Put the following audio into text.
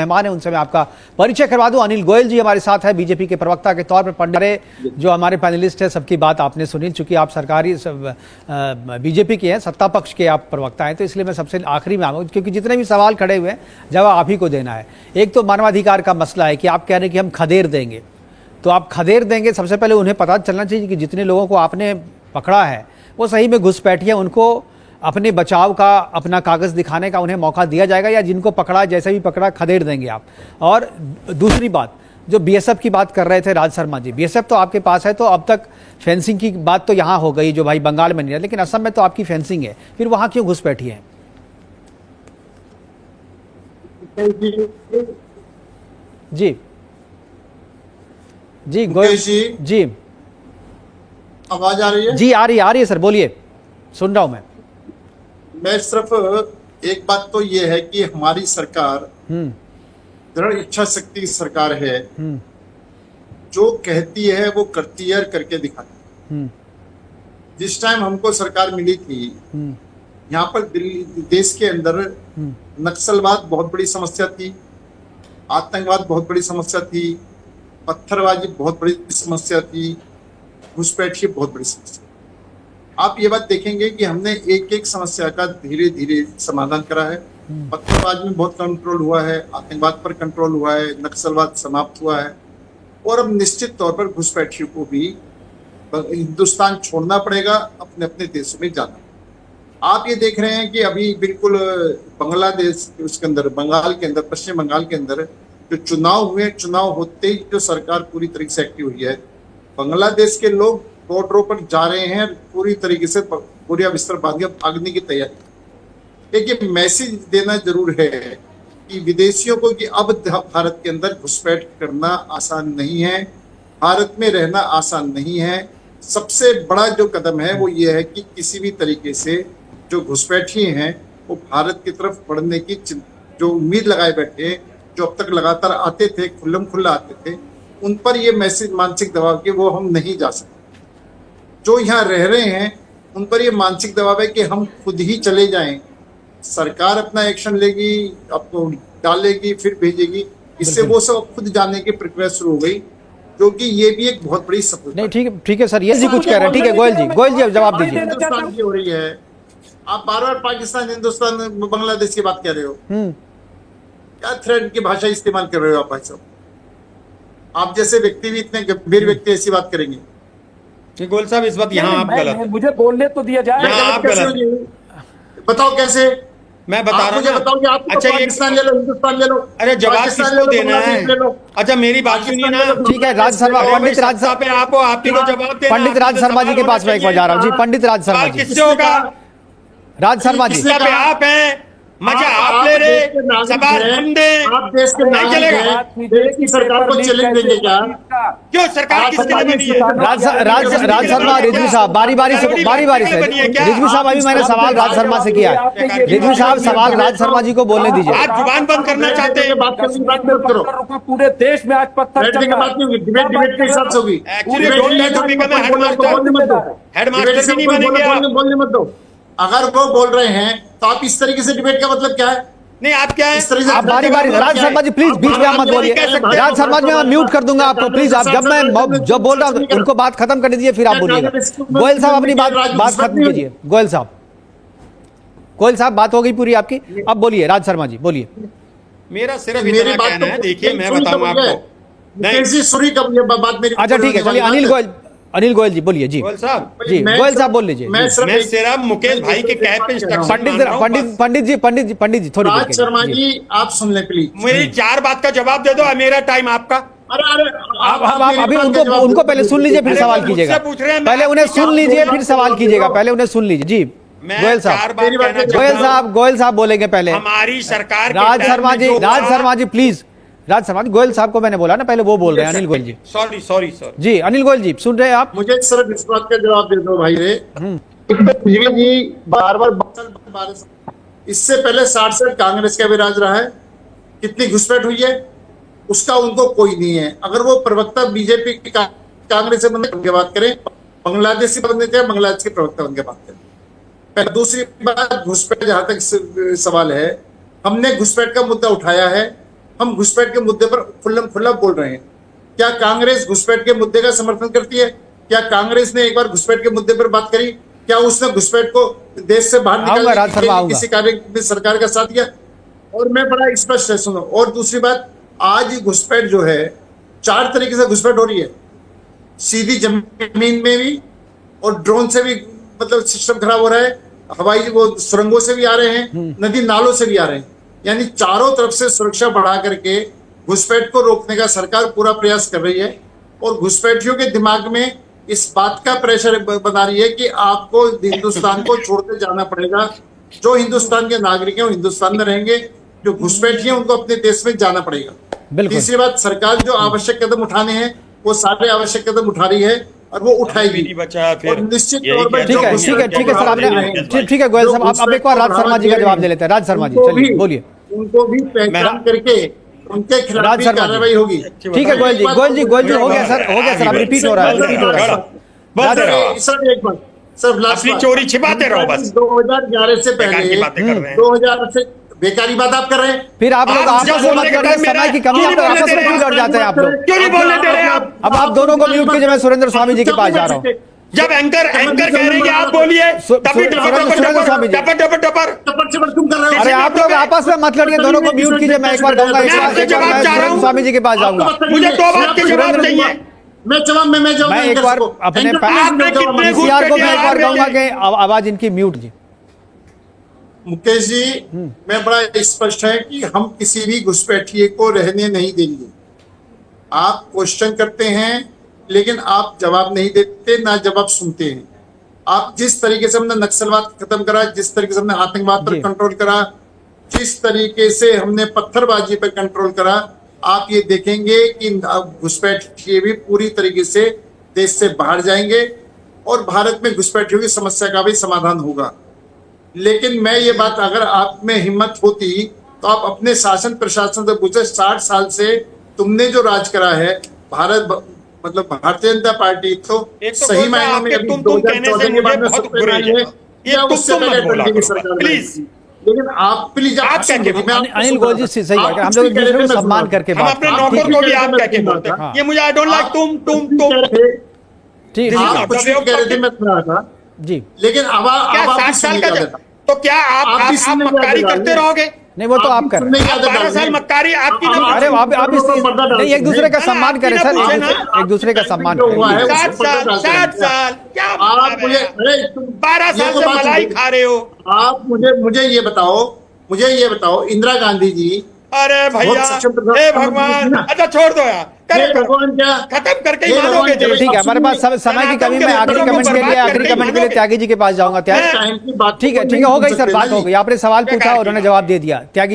मेहमान है उनसे मैं आपका परिचय करवा दूं। अनिल गोयल जी हमारे साथ है, बीजेपी के प्रवक्ता के तौर पर। पंडित जो हमारे पैनलिस्ट है सबकी बात आपने सुनी, चूंकि आप सरकारी बीजेपी के हैं, सत्ता पक्ष के आप प्रवक्ता हैं, तो इसलिए मैं सबसे आखिरी में आऊँगा, क्योंकि जितने भी सवाल खड़े हुए हैं जवाब आप ही को देना है। एक तो मानवाधिकार का मसला है कि आप कह रहे हैं कि हम खदेड़ देंगे, तो आप खदेड़ देंगे, सबसे पहले उन्हें पता चलना चाहिए कि जितने लोगों को आपने पकड़ा है वो सही में घुसपैठिए, उनको अपने बचाव का अपना कागज़ दिखाने का उन्हें मौका दिया जाएगा, या जिनको पकड़ा जैसे भी पकड़ा खदेड़ देंगे आप। और दूसरी बात, जो बीएसएफ की बात कर रहे थे राज शर्मा जी, बीएसएफ तो आपके पास है, तो अब तक फेंसिंग की बात तो यहाँ हो गई जो भाई बंगाल में नहीं है, लेकिन असम में तो आपकी फेंसिंग है, फिर वहाँ क्यों घुसपैठी है? जी जी गोयल जी, आवाज आ रही है? जी आ रही है सर, बोलिए, सुन रहा हूं मैं सिर्फ एक बात तो ये है कि हमारी सरकार दृढ़ इच्छा शक्ति की सरकार है, जो कहती है वो करती है, करके दिखाती है। जिस टाइम हमको सरकार मिली थी, यहाँ पर दिल्ली देश के अंदर नक्सलवाद बहुत बड़ी समस्या थी, आतंकवाद बहुत बड़ी समस्या थी, पत्थरबाजी बहुत बड़ी समस्या थी, घुसपैठी बहुत बड़ी समस्या। आप ये बात देखेंगे कि हमने एक एक समस्या का धीरे धीरे समाधान करा है। पत्थरबाजी में बहुत कंट्रोल हुआ है, आतंकवाद पर कंट्रोल हुआ है, नक्सलवाद समाप्त हुआ है, और अब निश्चित तौर पर घुसपैठियों को भी हिंदुस्तान छोड़ना पड़ेगा, अपने अपने देशों में जाना। आप ये देख रहे हैं कि अभी बिल्कुल बांग्लादेश उसके अंदर, बंगाल के अंदर, पश्चिम बंगाल के अंदर जो चुनाव हुए, चुनाव होते ही जो सरकार पूरी तरीके से एक्टिव हुई है, बांग्लादेश के लोग बॉर्डरों पर जा रहे हैं, पूरी तरीके से पूरी बिस्तर बांध के भागने की तैयारी। एक ये मैसेज देना जरूर है कि विदेशियों को कि अब भारत के अंदर घुसपैठ करना आसान नहीं है, भारत में रहना आसान नहीं है। सबसे बड़ा जो कदम है वो ये है कि किसी भी तरीके से जो घुसपैठी हैं वो भारत की तरफ बढ़ने की जो उम्मीद लगाए बैठे हैं, जो अब तक लगातार आते थे, खुल्लम खुल्ला आते थे, उन पर ये मैसेज मानसिक दबाव कि वो हम नहीं जा सकते। जो यहाँ रह रहे हैं उन पर ये मानसिक दबाव है कि हम खुद ही चले जाएं, सरकार अपना एक्शन लेगी, आपको डालेगी, फिर भेजेगी, इससे वो सब खुद जाने की प्रक्रिया शुरू हो गई, क्योंकि ये भी एक बहुत बड़ी सफलता। नहीं ठीक है सर, ये जी कुछ कह रहे हैं, ठीक है गोयल जी जवाब दीजिए। हिंदुस्तान की हो रही है, आप बार बार पाकिस्तान, हिंदुस्तान, बांग्लादेश की बात कर रहे हो, क्या थ्रेड की भाषा इस्तेमाल कर रहे हो आप भाई साहब? आप जैसे व्यक्ति भी इतने गंभीर व्यक्ति ऐसी बात करेंगे? गोयल साहब इस बात यहाँ आप गलत, मुझे बोलने तो दिया जाए। आप गलत, बताओ कैसे? मैं बता रहा हूँ। बताओ कि आप अच्छा पाकिस्तान ले लो, हिंदुस्तान ले लो, अरे जवाब किसको देना है? अच्छा मेरी बात सुनिए ना। ठीक है, राज शर्मा, पंडित राज पे आप आपकी को जवाब देना। पंडित राज शर्मा जी के पास मैं एक बार जा रहा हूँ जी। पंडित राज शर्मा जी, किससे होगा? राज शर्मा जी, पे आप हैं, मजा आप ले रहे, सवाल हम दे, आप देश के नहीं चलेगा। देश की सरकार को चैलेंज देंगे क्या? क्यों सरकार किसके लिए बनी है? राज शर्मा, रिजवी साहब, बारी बारी से रिजवी साहब, अभी मैंने सवाल राज शर्मा से किया है। रिजवी साहब, सवाल राज शर्मा जी को बोलने दीजिए। आप जुबान बंद करना चाहते हैं? बात करो, पूरे देश में आज पत्थर बैठने की बात नहीं होगी, डिबेट के हिसाब से होगी। हेडमास्टर भी नहीं बनेंगे आप। बोलने मत दो। अगर वो बोल रहे हैं तो आप इस तरीके से डिबेट का मतलब क्या है? नहीं आप क्या है? इस तरह से आप बारी बारी, राज शर्मा जी प्लीज बीच में आप मत बोलिए। राज शर्मा जी मैं म्यूट कर दूंगा आपको, प्लीज। आप जब मैं जब बोल रहा हूँ उनको बात खत्म कर दीजिए, फिर आप बोलिएगा। गोयल साहब अपनी बात खत्म कीजिए। गोयल साहब बात हो गई पूरी आपकी, अब बोलिए राज शर्मा जी, बोलिए। मेरा सिर्फ इतना कहना है, देखिए मैं बताऊं आपको। अच्छा ठीक है, चलिए अनिल गोयल जी बोलिए जी। गोयल साहब जी, गोयल साहब बोल लीजिए। मैं सिर्फ मुकेश भाई के कैब पे इंस्ट्रक्शन पंडित जी थोड़ी राज शर्मा जी आप सुन ले प्लीज। मेरी 4 बात का जवाब दे दो, मेरा टाइम आपका। अरे अभी उनको पहले सुन लीजिए फिर सवाल कीजिएगा। पहले उन्हें सुन लीजिए फिर सवाल कीजिएगा, पहले उन्हें सुन लीजिए जी। गोयल साहब बोलेंगे पहले। हमारी सरकार राज शर्मा जी प्लीज। राज शर्मा जी, गोयल साहब को मैंने बोला ना, पहले वो बोल रहे हैं। अनिल गोयल जी, सॉरी जी। अनिल गोयल जी सुन रहे हैं आप? मुझे सिर्फ इस बात का जवाब दे दो भाई रे। जी बार इससे पहले 60 से कांग्रेस का भी राज रहा है, कितनी घुसपैठ हुई है उसका उनको कोई नहीं है। अगर वो प्रवक्ता बीजेपी की कांग्रेस से बन के बात करें, बांग्लादेश से बनने थे, बांग्लादेश के प्रवक्ता बन के बात करें। दूसरी बात, घुसपैठ जहां तक सवाल है, हमने घुसपैठ का मुद्दा उठाया है, हम घुसपैठ के मुद्दे पर खुल्लम खुल्ला बोल रहे हैं। क्या कांग्रेस घुसपैठ के मुद्दे का समर्थन करती है? क्या कांग्रेस ने एक बार घुसपैठ के मुद्दे पर बात करी? क्या उसने घुसपैठ को देश से बाहर निकालने के लिए किसी कार्य में सरकार का साथ दिया? और मैं बड़ा स्पष्ट है, सुनो। और दूसरी बात, आज घुसपैठ जो है 4 तरीके से घुसपैठ हो रही है, सीधी जमीन में भी, और ड्रोन से भी, मतलब सिस्टम खराब हो रहा है, हवाई वो सुरंगों से भी आ रहे हैं, नदी नालों से भी आ रहे हैं। यानी चारों तरफ से सुरक्षा बढ़ा करके घुसपैठ को रोकने का सरकार पूरा प्रयास कर रही है। और घुसपैठियों के दिमाग में इस बात का प्रेशर बना रही है कि आपको हिंदुस्तान को छोड़कर जाना पड़ेगा। जो हिंदुस्तान के नागरिक हैं वो हिंदुस्तान में रहेंगे, जो घुसपैठी हैं उनको अपने देश में जाना पड़ेगा। तीसरी बात, सरकार जो आवश्यक कदम उठाने हैं वो सारे आवश्यक कदम उठा रही है और वो उठाएगी। और निश्चित तौर पर ठीक है सर, आपने ठीक है गोयल साहब, आप एक बार राज शर्मा जी का जवाब दे लेते हैं। राज शर्मा जी चलिए बोलिए। उनको भी पहचान करके उनके खिलाफ भी कार्रवाई होगी। ठीक है गोयल जी हो गया सर, अब रिपीट हो रहा है। सर एक बार, सर अपनी चोरी छिपाते रहो बस। 2011 से पहले 2000 से बेकारी बात आप कर रहे हैं। फिर आप लोग आपस में मत करिए, समय की कमी, आप आपस में क्यों लड़ जाते हैं आप लोग? क्यों नहीं बोलने दे रहे आप? अब आप दोनों को म्यूट कीजिए, मैं सुरेंद्र स्वामी जी के पास जा रहा हूँ। जब एंकर कह रहे हैं कि आप बोलिए, तभी अरे आप लोग आपस में मत लड़िए, दोनों को म्यूट कीजिए। मैं एक बार कहूंगा, सुरेंद्र स्वामी जी के पास जाऊंगा। मुझे 2 बात के जवाब चाहिए। मैं एक बार अपने पीसीआर को मैं एक बार कहूंगा कि आवाज इनकी म्यूट जी। मुकेश जी, मैं बड़ा स्पष्ट है कि हम किसी भी घुसपैठिए को रहने नहीं देंगे। आप क्वेश्चन करते हैं लेकिन आप जवाब नहीं देते, ना जवाब सुनते हैं। आप जिस तरीके से हमने नक्सलवाद खत्म करा, जिस तरीके से हमने आतंकवाद पर कंट्रोल करा, जिस तरीके से हमने पत्थरबाजी पर कंट्रोल करा, आप ये देखेंगे कि घुसपैठिए भी पूरी तरीके से देश से बाहर जाएंगे और भारत में घुसपैठियों की समस्या का भी समाधान होगा। लेकिन मैं ये बात, अगर आप में हिम्मत होती तो आप अपने शासन प्रशासन से पूछे, 60 साल से तुमने जो राज करा है भारत, मतलब भारतीय जनता पार्टी, तो सही मायने में अभी 2014 के बाद में सबसे आई है या उससे पहले की सरकार, प्लीज। लेकिन आप प्लीज आप अनिल गोयल जी सही बात है, हम लोग एक दूसरे को सम्मान करके हम अपने नौकर को भी आप कह के बोलते हैं। ये मुझे आई डोंट लाइक तुम ठीक आप कुछ नहीं कह रहे थे, मैं सुन रहा था जी। लेकिन अब आप 60 साल का तो क्या आप मक्कारी करते रहोगे? नहीं, वो तो आप कर रहे हैं। 12 साल मक्कारी आपकी। अरे आप नहीं, एक दूसरे का सम्मान करें सर, एक दूसरे का सम्मान करें। 60 साल क्या आप मुझे 12 साल से मलाई खा रहे हो आप? मुझे ये बताओ इंदिरा गांधी जी, अरे भैया हे भगवान, अच्छा छोड़ दो यार, भगवान क्या खत्म करके ही मानोगे। ठीक है, हमारे पास समय की कमी में आखिरी कमेंट के लिए त्यागी जी के पास जाऊंगा। ठीक है हो गई सर, बात हो गई। आपने सवाल पूछा, उन्होंने जवाब दे दिया। त्यागी